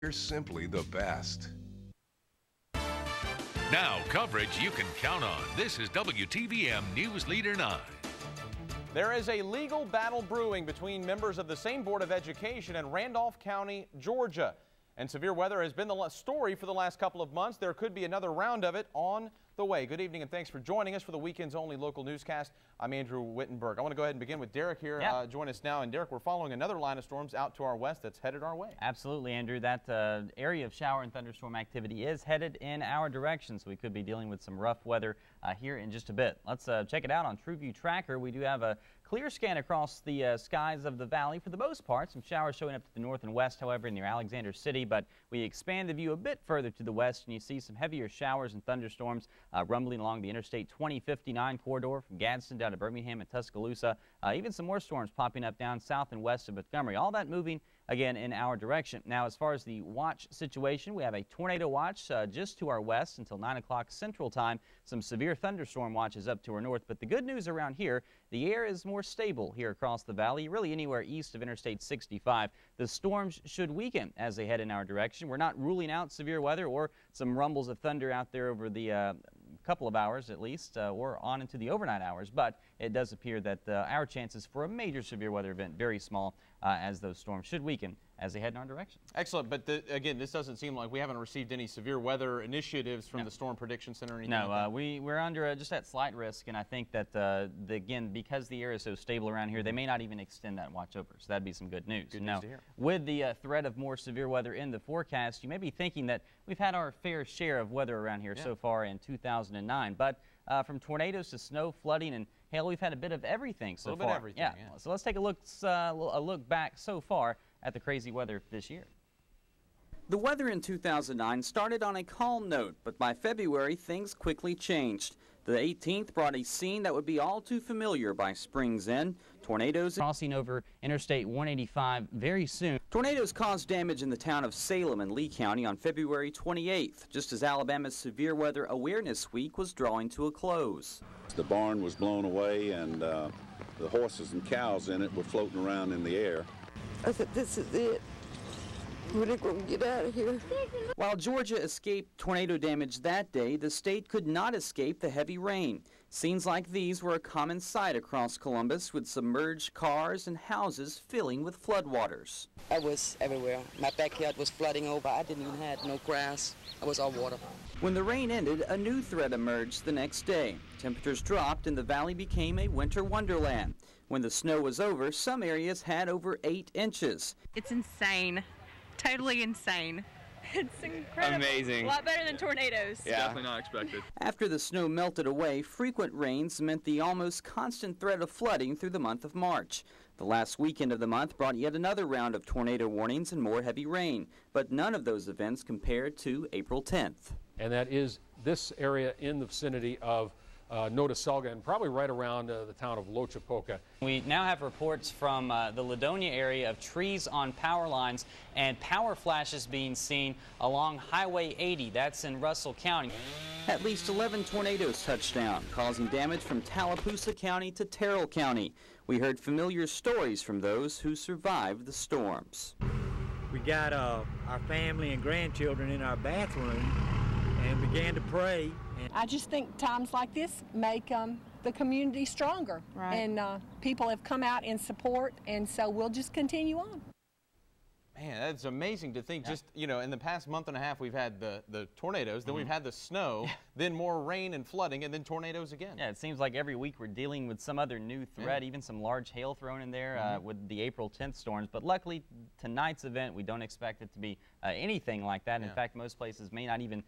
You're simply the best. Now, coverage you can count on. This is WTVM News Leader 9. There is a legal battle brewing between members of the same Board of Education in Randolph County, Georgia. And severe weather has been the story for the last couple of months. There could be another round of it on the way. Good evening and thanks for joining us for the weekend's only local newscast. I'm Andrew Wittenberg. I want to go ahead and begin with Derek here. Join us now. And Derek, we're following another line of storms out to our west that's headed our way. Absolutely, Andrew. That area of shower and thunderstorm activity is headed in our direction, so we could be dealing with some rough weather here in just a bit. Let's check it out on Trueview Tracker. We do have a clear scan across the skies of the valley for the most part. Some showers showing up to the north and west, however, near Alexander City, but we expand the view a bit further to the west, and you see some heavier showers and thunderstorms rumbling along the Interstate 2059 corridor from Gadsden down to Birmingham and Tuscaloosa. Even some more storms popping up down south and west of Montgomery. All that moving again in our direction. Now, as far as the watch situation, we have a tornado watch just to our west until 9 o'clock Central Time. Some severe thunderstorm watches up to our north. But the good news around here, the air is more stable here across the valley, really anywhere east of Interstate 65. The storms should weaken as they head in our direction. We're not ruling out severe weather or some rumbles of thunder out there over the couple of hours at least, or on into the overnight hours, but it does appear that our chances for a major severe weather event very small as those storms should weaken as they head in our direction. Excellent, but again, this doesn't seem like we haven't received any severe weather initiatives from the Storm Prediction Center or anything. No, like that. we're under just that slight risk, and I think that again, because the air is so stable around here, they may not even extend that watch over, so that'd be some good news. Good news to hear. With the threat of more severe weather in the forecast, you may be thinking that we've had our fair share of weather around here so far in 2009, but from tornadoes to snow, flooding, and hail, we've had a bit of everything so far. A little bit of everything, yeah. So let's take a look back so far at the crazy weather this year. The weather in 2009 started on a calm note, but by February things quickly changed. The 18th brought a scene that would be all too familiar by spring's end. Tornadoes crossing over Interstate 185 very soon. Tornadoes caused damage in the town of Salem and Lee County on February 28th, just as Alabama's Severe Weather Awareness Week was drawing to a close. The barn was blown away, and the horses and cows in it were floating around in the air. I said, this is it. We're going to get out of here. While Georgia escaped tornado damage that day, the state could not escape the heavy rain. Scenes like these were a common sight across Columbus, with submerged cars and houses filling with floodwaters. I was everywhere. My backyard was flooding over. I didn't even have no grass. I was all water. When the rain ended, a new threat emerged the next day. Temperatures dropped and the valley became a winter wonderland. When the snow was over, some areas had over 8 inches. It's insane. Totally insane. It's incredible. Amazing. A lot better than tornadoes. Yeah. Definitely not expected. After the snow melted away, frequent rains meant the almost constant threat of flooding through the month of March. The last weekend of the month brought yet another round of tornado warnings and more heavy rain, but none of those events compared to April 10th. And that is this area in the vicinity of Notasulga and probably right around the town of Lochapoka. We now have reports from the Ladonia area of trees on power lines and power flashes being seen along Highway 80. That's in Russell County. At least 11 tornadoes touched down, causing damage from Tallapoosa County to Terrell County. We heard familiar stories from those who survived the storms. We got our family and grandchildren in our bathroom and began to pray. I just think times like this make the community stronger, right. And people have come out in support, and so we'll just continue on. Man, that's amazing to think. Just, you know, in the past month and a half, we've had the tornadoes, then we've had the snow, then more rain and flooding, and then tornadoes again. Yeah, it seems like every week we're dealing with some other new threat, even some large hail thrown in there with the April 10th storms. But luckily, tonight's event, we don't expect it to be anything like that. In fact, most places may not even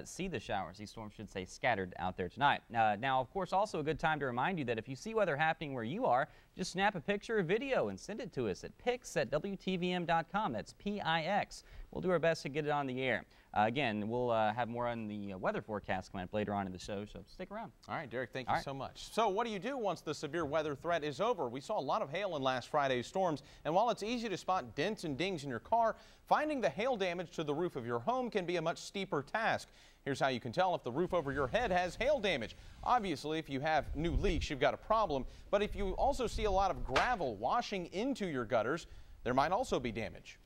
see the showers. These storms should stay scattered out there tonight. Now, of course, also a good time to remind you that if you see weather happening where you are, just snap a picture or video and send it to us at pics@WTVM.com. That's P-I-X. We'll do our best to get it on the air. Again, we'll have more on the weather forecast coming up later on in the show, so stick around. All right, Derek, thank you so much. So what do you do once the severe weather threat is over? We saw a lot of hail in last Friday's storms, and while it's easy to spot dents and dings in your car, finding the hail damage to the roof of your home can be a much steeper task. Here's how you can tell if the roof over your head has hail damage. Obviously, if you have new leaks, you've got a problem, but if you also see a lot of gravel washing into your gutters, there might also be damage.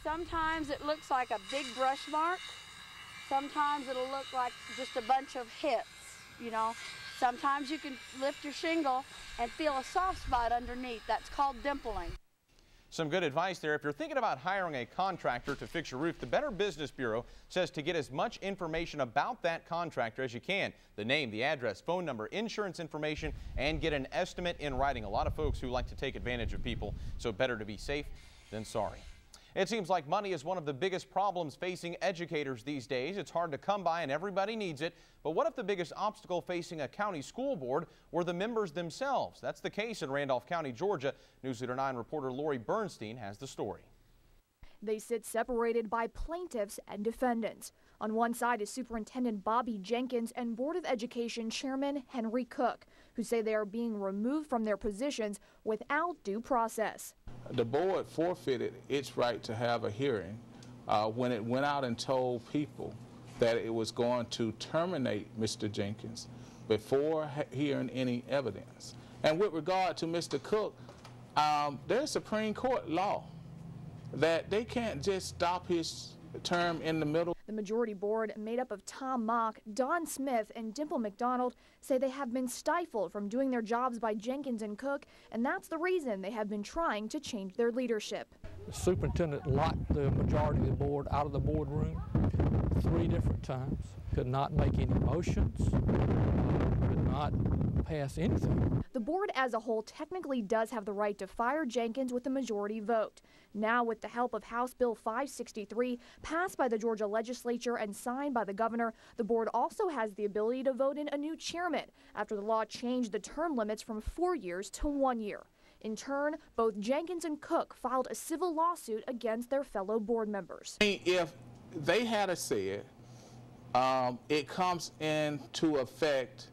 Sometimes it looks like a big brush mark. Sometimes it'll look like just a bunch of hits, you know. Sometimes you can lift your shingle and feel a soft spot underneath. That's called dimpling. Some good advice there. If you're thinking about hiring a contractor to fix your roof, the Better Business Bureau says to get as much information about that contractor as you can. The name, the address, phone number, insurance information, and get an estimate in writing. A lot of folks who like to take advantage of people, so better to be safe than sorry. It seems like money is one of the biggest problems facing educators these days. It's hard to come by and everybody needs it. But what if the biggest obstacle facing a county school board were the members themselves? That's the case in Randolph County, Georgia. News Leader 9 reporter Lori Bernstein has the story. They sit separated by plaintiffs and defendants. On one side is Superintendent Bobby Jenkins and Board of Education Chairman Henry Cook, who say they are being removed from their positions without due process. The board forfeited its right to have a hearing when it went out and told people that it was going to terminate Mr. Jenkins before hearing any evidence. And with regard to Mr. Cook, there's Supreme Court law that they can't just stop his term in the middle. The majority board, made up of Tom Mock, Don Smith, and Dimple McDonald, say they have been stifled from doing their jobs by Jenkins and Cook, and that's the reason they have been trying to change their leadership. The superintendent locked the majority of the board out of the boardroom 3 different times, could not make any motions, could not pass anything. The board as a whole technically does have the right to fire Jenkins with a majority vote. Now, with the help of House Bill 563, passed by the Georgia legislature and signed by the governor, the board also has the ability to vote in a new chairman after the law changed the term limits from 4 years to 1 year. In turn, both Jenkins and Cook filed a civil lawsuit against their fellow board members. If they had a said, it comes into effect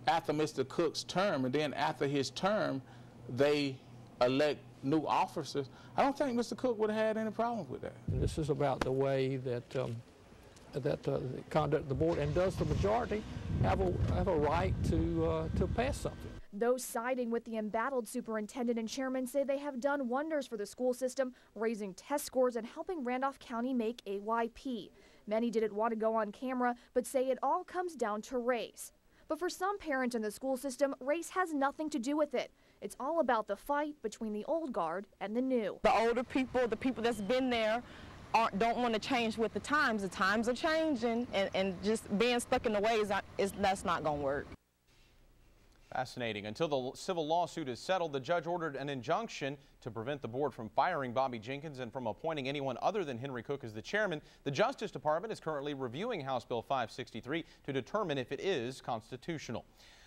after Mr. Cook's term, and then after his term, they elect new officers. I don't think Mr. Cook would have had any problem with that. And this is about the way that the conduct of the board, and does the majority have a right to pass something? Those siding with the embattled superintendent and chairman say they have done wonders for the school system, raising test scores and helping Randolph County make AYP. Many didn't want to go on camera, but say it all comes down to race. But for some parents in the school system, race has nothing to do with it. It's all about the fight between the old guard and the new. The older people, the people that's been there, don't want to change with the times. The times are changing, and just being stuck in the ways, that's not going to work. Fascinating. Until the civil lawsuit is settled, the judge ordered an injunction to prevent the board from firing Bobby Jenkins and from appointing anyone other than Henry Cook as the chairman. The Justice Department is currently reviewing House Bill 563 to determine if it is constitutional.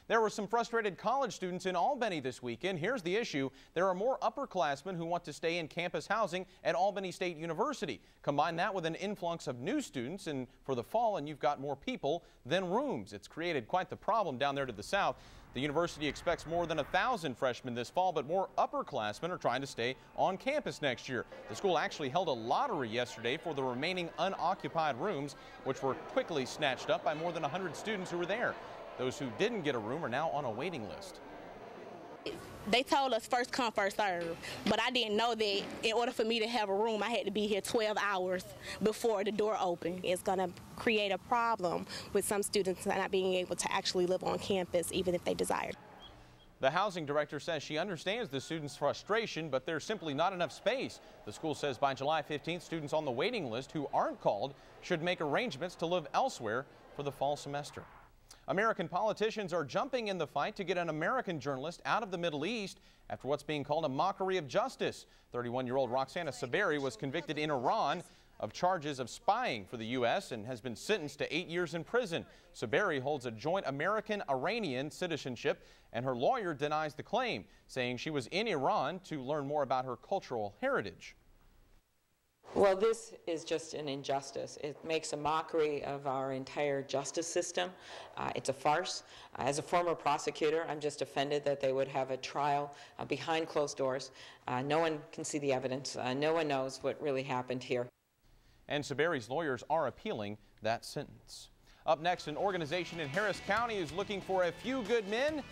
There were some frustrated college students in Albany this weekend. Here's the issue. There are more upperclassmen who want to stay in campus housing at Albany State University. Combine that with an influx of new students and for the fall, and you've got more people than rooms. It's created quite the problem down there to the south. The university expects more than 1,000 freshmen this fall, but more upperclassmen are trying to stay on campus next year. The school actually held a lottery yesterday for the remaining unoccupied rooms, which were quickly snatched up by more than 100 students who were there. Those who didn't get a room are now on a waiting list. They told us first come, first serve, but I didn't know that in order for me to have a room, I had to be here 12 hours before the door opened. It's going to create a problem with some students not being able to actually live on campus, even if they desired. The housing director says she understands the students' frustration, but there's simply not enough space. The school says by July 15th, students on the waiting list who aren't called should make arrangements to live elsewhere for the fall semester. American politicians are jumping in the fight to get an American journalist out of the Middle East after what's being called a mockery of justice. 31-year-old Roxana Saberi was convicted in Iran of charges of spying for the U.S. and has been sentenced to 8 years in prison. Saberi holds a joint American-Iranian citizenship, and her lawyer denies the claim, saying she was in Iran to learn more about her cultural heritage. Well, this is just an injustice. It makes a mockery of our entire justice system. It's a farce. As a former prosecutor, I'm just offended that they would have a trial behind closed doors. No one can see the evidence. No one knows what really happened here. And Saberi's lawyers are appealing that sentence. Up next, an organization in Harris County is looking for a few good men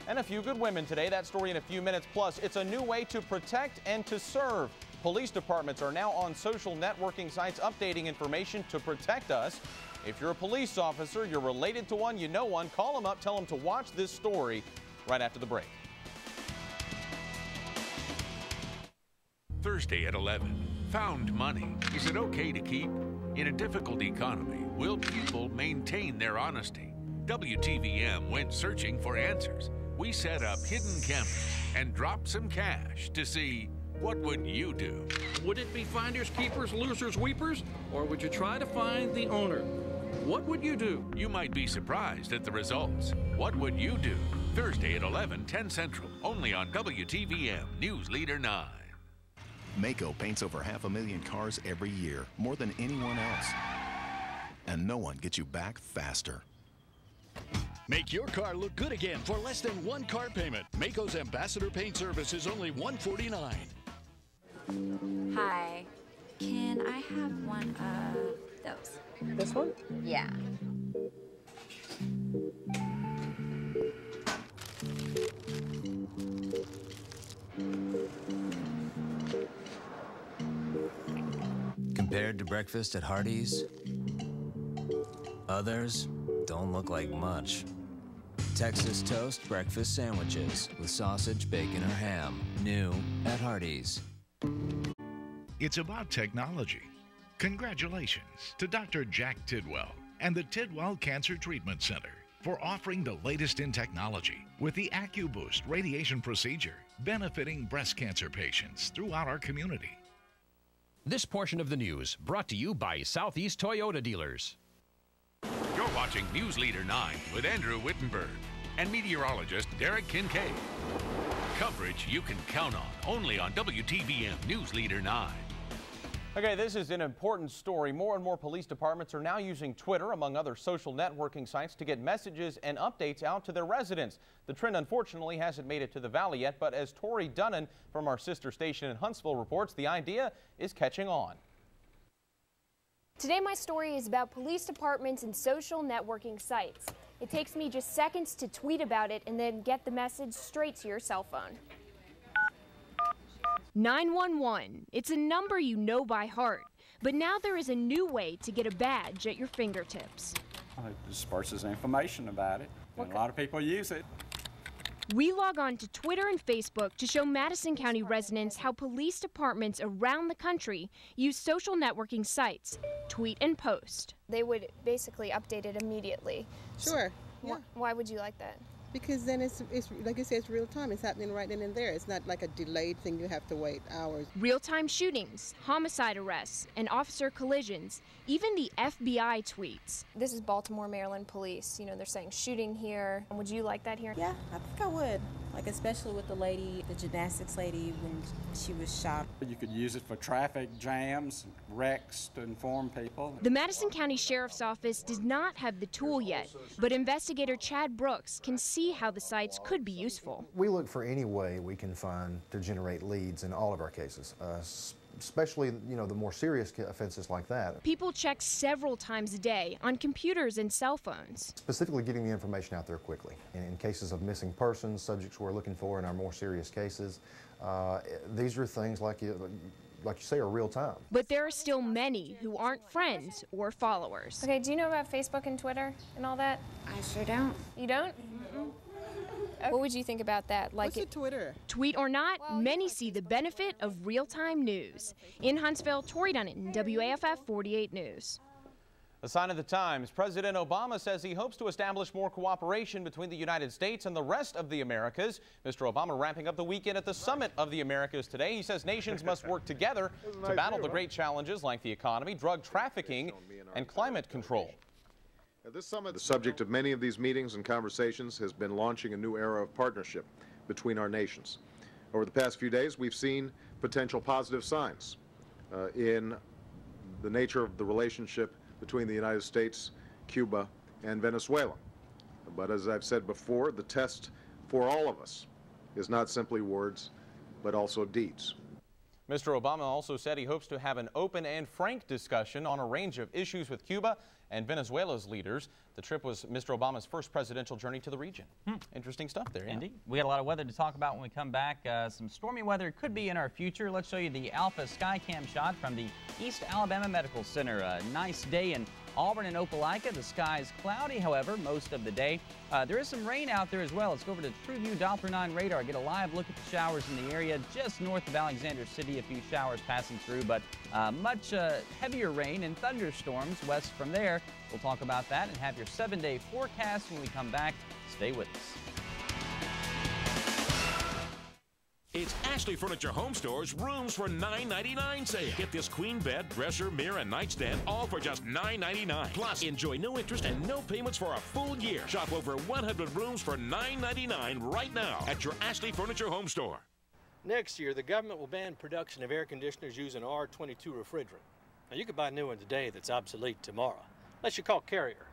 and a few good women today. That story in a few minutes. Plus, it's a new way to protect and to serve police departments are now on social networking sites updating information to protect us. If you're a police officer, you're related to one, you know one, call them up, tell them to watch this story right after the break. Thursday at 11. Found money. Is it okay to keep? In a difficult economy, will people maintain their honesty? WTVM went searching for answers. We set up hidden cameras and dropped some cash to see, what would you do? Would it be finders, keepers, losers, weepers? Or would you try to find the owner? What would you do? You might be surprised at the results. What would you do? Thursday at 11, 10 Central, only on WTVM News Leader 9. Maaco paints over 500,000 cars every year, more than anyone else. And no one gets you back faster. Make your car look good again for less than one car payment. Maaco's Ambassador Paint Service is only $149. Hi. Can I have one of those? This one? Yeah. Compared to breakfast at Hardee's, others don't look like much. Texas toast breakfast sandwiches with sausage, bacon, or ham. New at Hardee's. It's about technology. Congratulations to Dr. Jack Tidwell and the Tidwell Cancer Treatment Center for offering the latest in technology with the AccuBoost radiation procedure, benefiting breast cancer patients throughout our community. This portion of the news brought to you by Southeast Toyota dealers. You're watching News Leader 9 with Andrew Wittenberg and meteorologist Derek Kincaid. Coverage you can count on, only on WTVM News Leader 9. Okay, this is an important story. More and more police departments are now using Twitter, among other social networking sites, to get messages and updates out to their residents. The trend, unfortunately, hasn't made it to the Valley yet, but as Tori Dunnan from our sister station in Huntsville reports, the idea is catching on. Today, my story is about police departments and social networking sites. It takes me just seconds to tweet about it and then get the message straight to your cell phone. 911. It's a number you know by heart, but now there is a new way to get a badge at your fingertips. It disperses information about it, and a lot of people use it. We log on to Twitter and Facebook to show Madison County residents how police departments around the country use social networking sites, tweet and post. They would basically update it immediately. Sure. Yeah. Why would you like that? Because then it's like you say, it's real time. It's happening right then and there. It's not like a delayed thing you have to wait hours. Real-time shootings, homicide arrests, and officer collisions, even the FBI tweets. This is Baltimore, Maryland police. You know, they're saying shooting here. Would you like that here? Yeah, I think I would. Like, especially with the lady, the gymnastics lady, when she was shot. You could use it for traffic jams, wrecks, to inform people. The Madison County Sheriff's Office does not have the tool yet, but investigator Chad Brooks can see how the sites could be useful. We look for any way we can find to generate leads in all of our cases, especially, you know, the more serious offenses like that. People check several times a day on computers and cell phones. Specifically getting the information out there quickly. In cases of missing persons, subjects we're looking for in our more serious cases, these are things like you say are real time. But there are still many who aren't friends or followers. Okay, do you know about Facebook and Twitter and all that? I sure don't. You don't? What would you think about that? Like What's Twitter? Tweet or not, many see the benefit of real-time news. In Huntsville, Tori Dunnan, WAFF 48 News. A sign of the times. President Obama says he hopes to establish more cooperation between the United States and the rest of the Americas. Mr. Obama wrapping up the weekend at the Summit of the Americas today. He says nations must work together to battle the great challenges like the economy, drug trafficking, and climate control. At this summit, the subject of many of these meetings and conversations has been launching a new era of partnership between our nations. Over the past few days, we've seen potential positive signs in the nature of the relationship between the United States, Cuba, and Venezuela. But as I've said before, the test for all of us is not simply words, but also deeds. Mr. Obama also said he hopes to have an open and frank discussion on a range of issues with Cuba and Venezuela's leaders. The trip was Mr. Obama's first presidential journey to the region. Interesting stuff there. Yeah. Indeed. We got a lot of weather to talk about when we come back. Some stormy weather could be in our future. Let's show you the Alpha Skycam shot from the East Alabama Medical Center. A nice day in Auburn and Opelika. The sky is cloudy, however, most of the day. There is some rain out there as well. Let's go over to Trueview Doppler 9 radar. Get a live look at the showers in the area just north of Alexander City. A few showers passing through, but much heavier rain and thunderstorms west from there. We'll talk about that and have your 7-day forecast when we come back. Stay with us. It's Ashley Furniture Home Store's Rooms for $9.99 sale. Get this queen bed, dresser, mirror, and nightstand all for just $9.99. Plus, enjoy no interest and no payments for a full year. Shop over 100 rooms for $9.99 right now at your Ashley Furniture Home Store. Next year, the government will ban production of air conditioners using R22 refrigerant. Now, you could buy a new one today that's obsolete tomorrow, unless you call Carrier.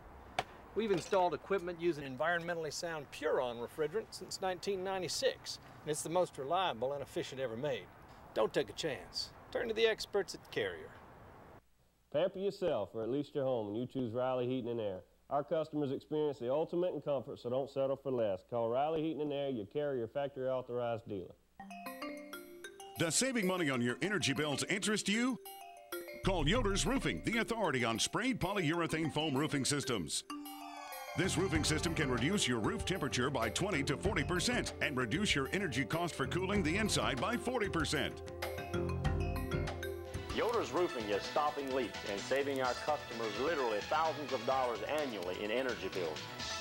We've installed equipment using environmentally sound Puron refrigerant since 1996. And it's the most reliable and efficient ever made. Don't take a chance. Turn to the experts at Carrier. Pamper yourself, or at least your home, and you choose Riley Heating and Air. Our customers experience the ultimate in comfort, so don't settle for less. Call Riley Heating and Air, your Carrier factory authorized dealer. Does saving money on your energy bills interest you? Call Yoder's Roofing, the authority on sprayed polyurethane foam roofing systems. This roofing system can reduce your roof temperature by 20 to 40% and reduce your energy cost for cooling the inside by 40%. Yoder's Roofing is stopping leaks and saving our customers literally thousands of dollars annually in energy bills.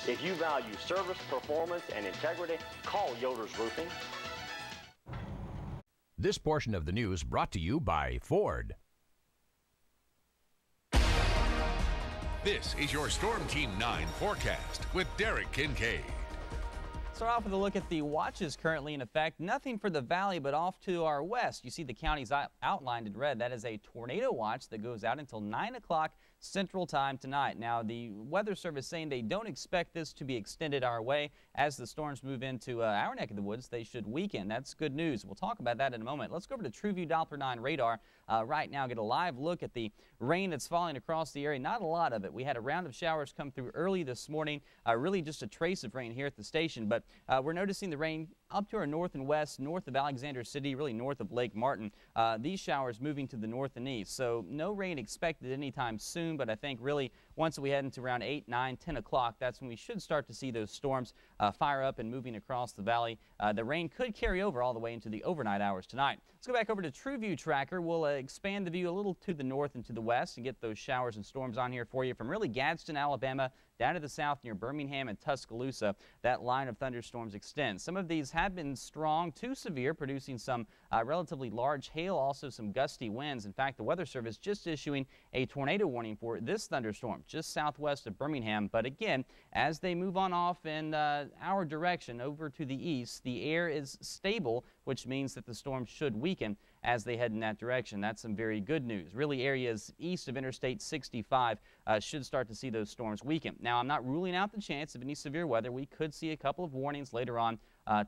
If you value service, performance, and integrity, call Yoder's Roofing. This portion of the news brought to you by Ford. This is your Storm Team 9 forecast with Derek Kincaid. Start off with a look at the watches currently in effect. Nothing for the valley, but off to our west. You see the counties outlined in red. That is a tornado watch that goes out until 9 o'clock Central Time tonight. Now, the Weather Service saying they don't expect this to be extended our way. As the storms move into our neck of the woods, they should weaken. That's good news. We'll talk about that in a moment. Let's go over to Trueview Doppler 9 radar right now. Get a live look at the rain that's falling across the area. Not a lot of it. We had a round of showers come through early this morning. Really just a trace of rain here at the station, but we're noticing the rain up to our north and west, north of Alexander City, really north of Lake Martin. These showers moving to the north and east. So no rain expected anytime soon, but I think really once we head into around 8, 9, 10 o'clock, that's when we should start to see those storms fire up and moving across the valley. The rain could carry over all the way into the overnight hours tonight. Let's go back over to Trueview Tracker. We'll expand the view a little to the north and to the west and get those showers and storms on here for you from really Gadsden, Alabama, down to the south near Birmingham and Tuscaloosa. That line of thunderstorms extends. Some of these have been strong to severe, producing some relatively large hail, also some gusty winds. In fact, the Weather Service just issuing a tornado warning for this thunderstorm just southwest of Birmingham. But again, as they move on off in our direction over to the east, the air is stable, which means that the storm should weaken as they head in that direction. That's some very good news. Really, areas east of Interstate 65 should start to see those storms weaken. Now, I'm not ruling out the chance of any severe weather. We could see a couple of warnings later on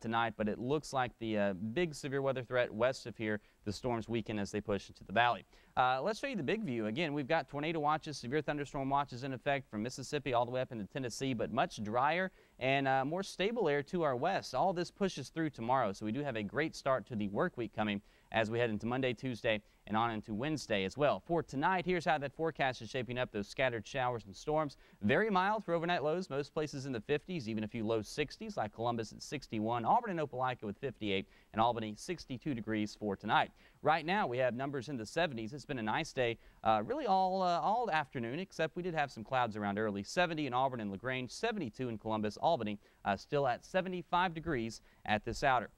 tonight, but it looks like the big severe weather threat west of here, the storms weaken as they push into the valley. Let's show you the big view. Again, we've got tornado watches, severe thunderstorm watches in effect from Mississippi all the way up into Tennessee, but much drier and more stable air to our west. All this pushes through tomorrow, so we do have a great start to the work week coming as we head into Monday, Tuesday, and on into Wednesday as well. For tonight, here's how that forecast is shaping up. Those scattered showers and storms. Very mild for overnight lows. Most places in the 50s, even a few low 60s, like Columbus at 61, Auburn and Opelika with 58, and Albany 62 degrees for tonight. Right now, we have numbers in the 70s. It's been a nice day, really all afternoon, except we did have some clouds around early. 70 in Auburn and LaGrange, 72 in Columbus, Albany, still at 75 degrees at this hour.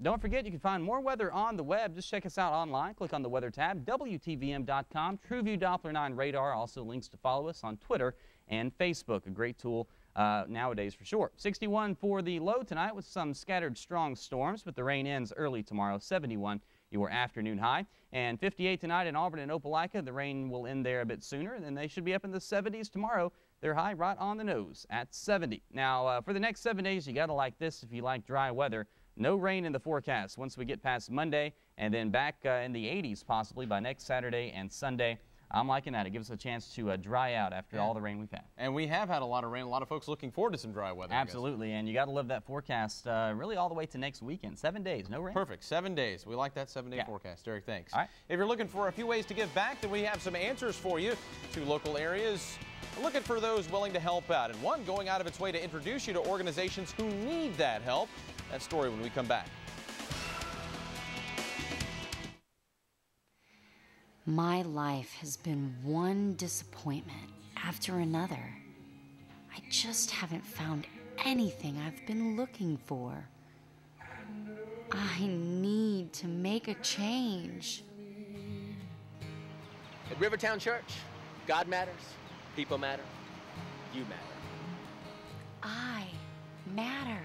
Don't forget, you can find more weather on the web. Just check us out online. Click on the weather tab, WTVM.com, Trueview Doppler 9 radar. Also links to follow us on Twitter and Facebook. A great tool nowadays for sure. 61 for the low tonight with some scattered strong storms, but the rain ends early tomorrow. 71 your afternoon high, and 58 tonight in Auburn and Opelika. The rain will end there a bit sooner, and then they should be up in the 70s tomorrow. They're high right on the nose at 70. Now, for the next 7 days, you got to like this if you like dry weather. No rain in the forecast once we get past Monday, and then back in the 80s possibly by next Saturday and Sunday. I'm liking that. It gives us a chance to dry out after all the rain we've had. And we have had a lot of rain. A lot of folks looking forward to some dry weather. Absolutely, and you got to live that forecast really all the way to next weekend. 7 days, no rain. Perfect. 7 days. We like that 7-day forecast. Derek, thanks. All right. If you're looking for a few ways to give back, then we have some answers for you. 2 local areas looking for those willing to help out, and one going out of its way to introduce you to organizations who need that help. That story when we come back. My life has been one disappointment after another. I just haven't found anything I've been looking for. I need to make a change. At Rivertown Church, God matters, people matter, you matter. I matter.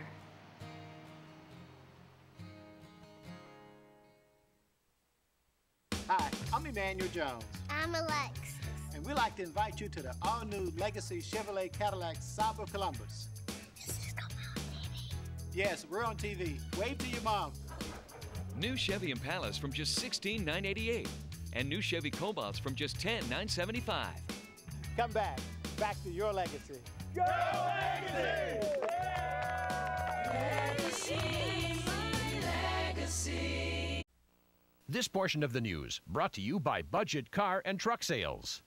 Hi, I'm Emmanuel Jones. I'm Alexis. And we'd like to invite you to the all-new Legacy Chevrolet Cadillac Cyber Columbus. This is coming on TV. Yes, we're on TV. Wave to your mom. New Chevy Impalas from just $16,988. And new Chevy Cobalts from just $10,975. Come back. Back to your legacy. Go Legacy! Legacy, my legacy. This portion of the news brought to you by Budget Car and Truck Sales.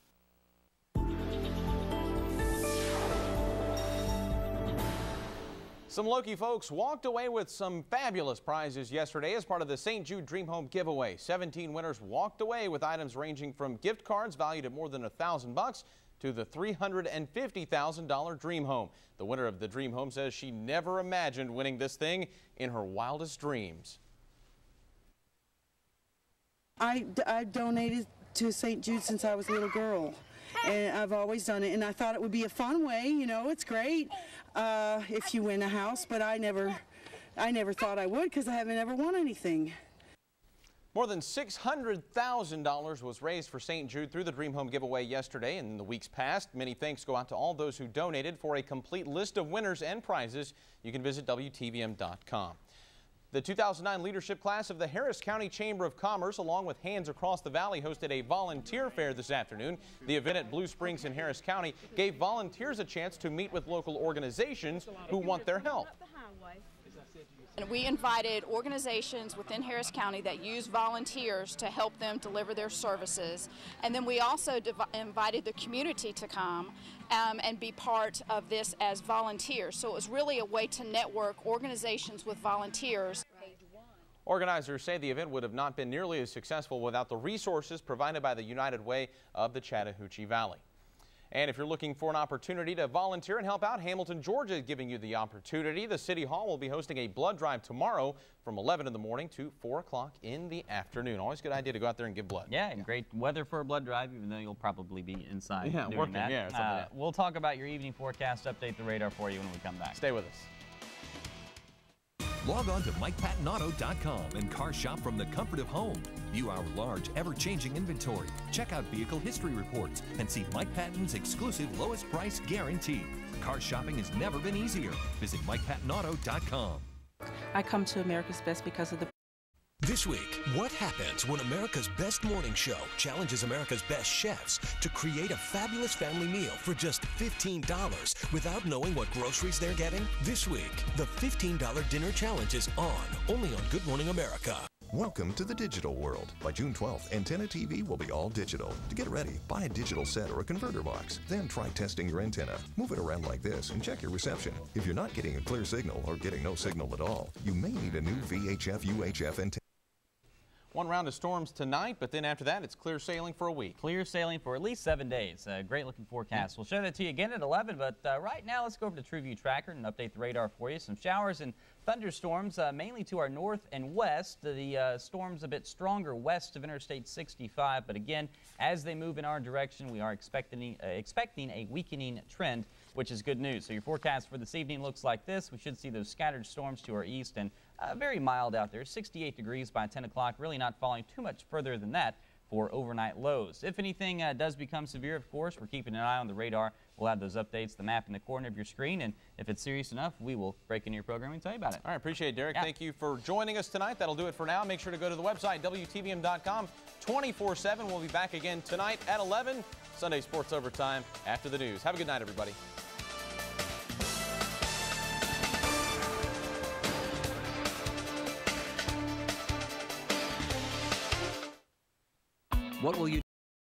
Some Loki folks walked away with some fabulous prizes yesterday as part of the St. Jude Dream Home giveaway. 17 winners walked away with items ranging from gift cards valued at more than $1,000 to the $350,000 Dream Home. The winner of the Dream Home says she never imagined winning this thing in her wildest dreams. I donated to St. Jude since I was a little girl, and I've always done it, and I thought it would be a fun way. You know, it's great if you win a house, but I never thought I would because I haven't ever won anything. More than $600,000 was raised for St. Jude through the Dream Home giveaway yesterday and in the weeks past. Many thanks go out to all those who donated. For a complete list of winners and prizes, you can visit WTVM.com. The 2009 leadership class of the Harris County Chamber of Commerce, along with Hands Across the Valley, hosted a volunteer fair this afternoon. The event at Blue Springs in Harris County gave volunteers a chance to meet with local organizations who want their help. We invited organizations within Harris County that use volunteers to help them deliver their services. And then we also invited the community to come and be part of this as volunteers. So it was really a way to network organizations with volunteers. Organizers say the event would have not been nearly as successful without the resources provided by the United Way of the Chattahoochee Valley. And if you're looking for an opportunity to volunteer and help out, Hamilton, Georgia is giving you the opportunity. The City Hall will be hosting a blood drive tomorrow from 11 in the morning to 4 o'clock in the afternoon. Always a good idea to go out there and give blood. Yeah, and great weather for a blood drive, even though you'll probably be inside doing working, that. Yeah, something like that. We'll talk about your evening forecast, update the radar for you when we come back. Stay with us. Log on to MikePattonAuto.com and car shop from the comfort of home. View our large, ever-changing inventory. Check out vehicle history reports and see Mike Patton's exclusive lowest price guarantee. Car shopping has never been easier. Visit MikePattonAuto.com. I come to America's Best because of the... This week, what happens when America's Best Morning Show challenges America's best chefs to create a fabulous family meal for just $15 without knowing what groceries they're getting? This week, the $15 dinner challenge is on, only on Good Morning America. Welcome to the digital world. By June 12th, antenna TV will be all digital. To get ready, buy a digital set or a converter box. Then try testing your antenna. Move it around like this and check your reception. If you're not getting a clear signal or getting no signal at all, you may need a new VHF/UHF antenna. One round of storms tonight, but then after that, it's clear sailing for a week. Clear sailing for at least 7 days. Great looking forecast. We'll show that to you again at 11, but right now let's go over to Trueview Tracker and update the radar for you. Some showers and thunderstorms mainly to our north and west. The storms a bit stronger west of Interstate 65, but again, as they move in our direction, we are expecting a weakening trend, which is good news. So your forecast for this evening looks like this. We should see those scattered storms to our east and very mild out there. 68 degrees by 10 o'clock, really not falling too much further than that. for overnight lows. If anything does become severe, of course, we're keeping an eye on the radar. We'll have those updates, the map in the corner of your screen, and if it's serious enough, we will break into your program and tell you about it. All right, appreciate it, Derek. Yeah. Thank you for joining us tonight. That'll do it for now. Make sure to go to the website, WTVM.com, 24/7. We'll be back again tonight at 11, Sunday Sports Overtime after the news. Have a good night, everybody. What will you